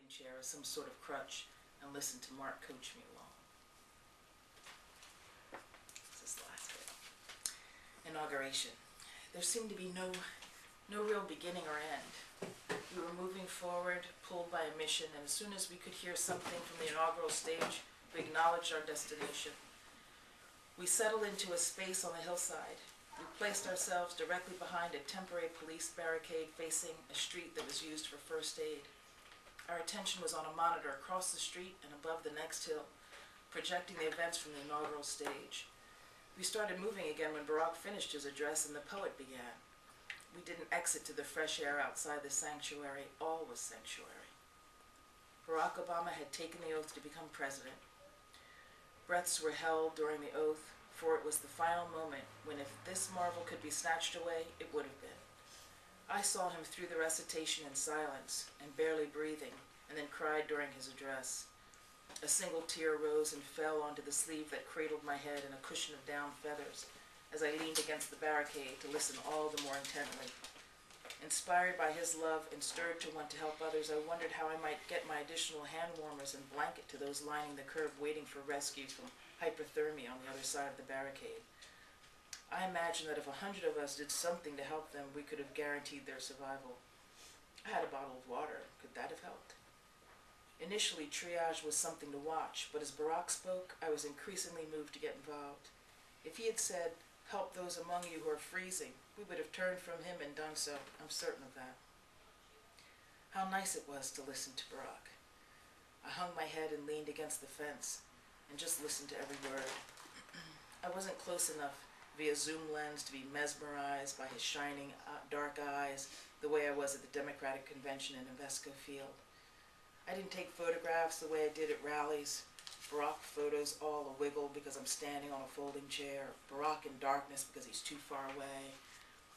chair as some sort of crutch and listened to Mark coach me along. This is the last bit. Inauguration. There seemed to be no real beginning or end. We were moving forward, pulled by a mission, and as soon as we could hear something from the inaugural stage, we acknowledged our destination. We settled into a space on the hillside. We placed ourselves directly behind a temporary police barricade facing a street that was used for first aid. Our attention was on a monitor across the street and above the next hill, projecting the events from the inaugural stage. We started moving again when Barack finished his address and the poet began. We didn't exit to the fresh air outside the sanctuary. All was sanctuary. Barack Obama had taken the oath to become president. Breaths were held during the oath, for it was the final moment when if this marvel could be snatched away, it would have been. I saw him through the recitation in silence and barely breathing, and then cried during his address. A single tear rose and fell onto the sleeve that cradled my head in a cushion of down feathers as I leaned against the barricade to listen all the more intently. Inspired by his love and stirred to want to help others, I wondered how I might get my additional hand warmers and blanket to those lining the curb waiting for rescue from hypothermia on the other side of the barricade. I imagined that if 100 of us did something to help them, we could have guaranteed their survival. I had a bottle of water. Could that have helped? Initially, triage was something to watch, but as Barack spoke, I was increasingly moved to get involved. If he had said, "Help those among you who are freezing," we would have turned from him and done so. I'm certain of that. How nice it was to listen to Barack. I hung my head and leaned against the fence and just listened to every word. I wasn't close enough via Zoom lens to be mesmerized by his shining dark eyes the way I was at the Democratic convention in Invesco Field. I didn't take photographs the way I did at rallies. Barack photos all a wiggle because I'm standing on a folding chair, Barack in darkness because he's too far away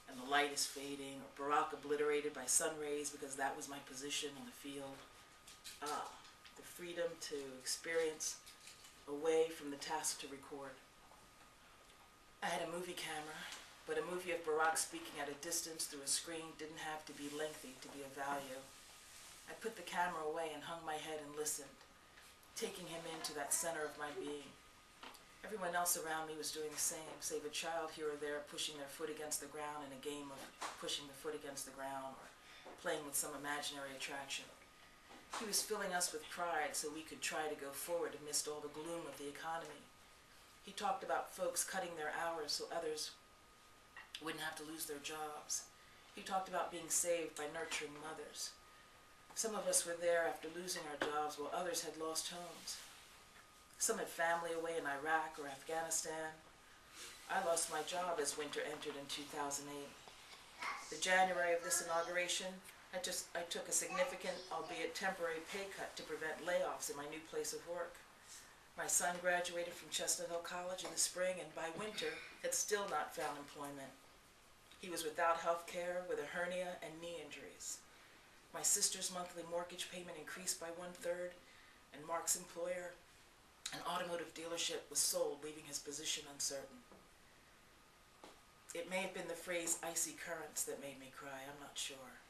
and the light is fading, or Barack obliterated by sun rays because that was my position on the field. The freedom to experience away from the task to record. I had a movie camera, but a movie of Barack speaking at a distance through a screen didn't have to be lengthy to be of value. I put the camera away and hung my head and listened, taking him into that center of my being. Everyone else around me was doing the same, save a child here or there pushing their foot against the ground in a game of pushing the foot against the ground or playing with some imaginary attraction. He was filling us with pride so we could try to go forward amidst all the gloom of the economy. He talked about folks cutting their hours so others wouldn't have to lose their jobs. He talked about being saved by nurturing mothers. Some of us were there after losing our jobs while others had lost homes. Some had family away in Iraq or Afghanistan. I lost my job as winter entered in 2008. The January of this inauguration, I took a significant, albeit temporary, pay cut to prevent layoffs in my new place of work. My son graduated from Chestnut Hill College in the spring and by winter had still not found employment. He was without health care, with a hernia and knee injuries. My sister's monthly mortgage payment increased by 1/3, and Mark's employer, an automotive dealership, was sold, leaving his position uncertain. It may have been the phrase "icy currents" that made me cry, I'm not sure.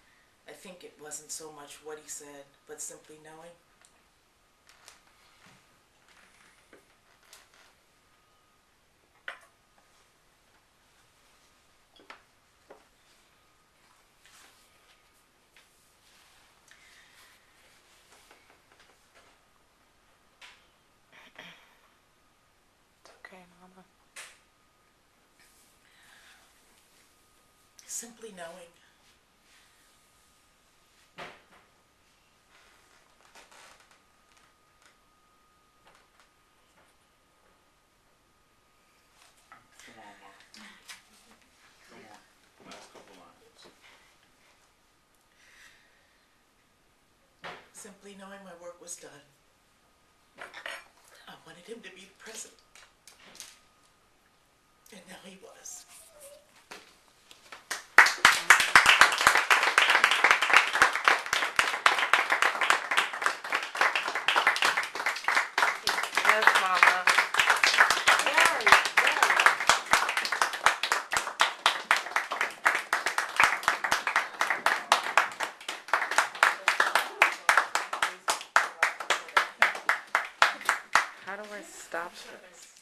I think it wasn't so much what he said, but simply knowing. Okay, Mama. Simply knowing. Come on, Mark. Come on. Last couple lines. Simply knowing my work was done. I wanted him to be the president. And now he was. Yes, Mama. Very, very. How do I stop this?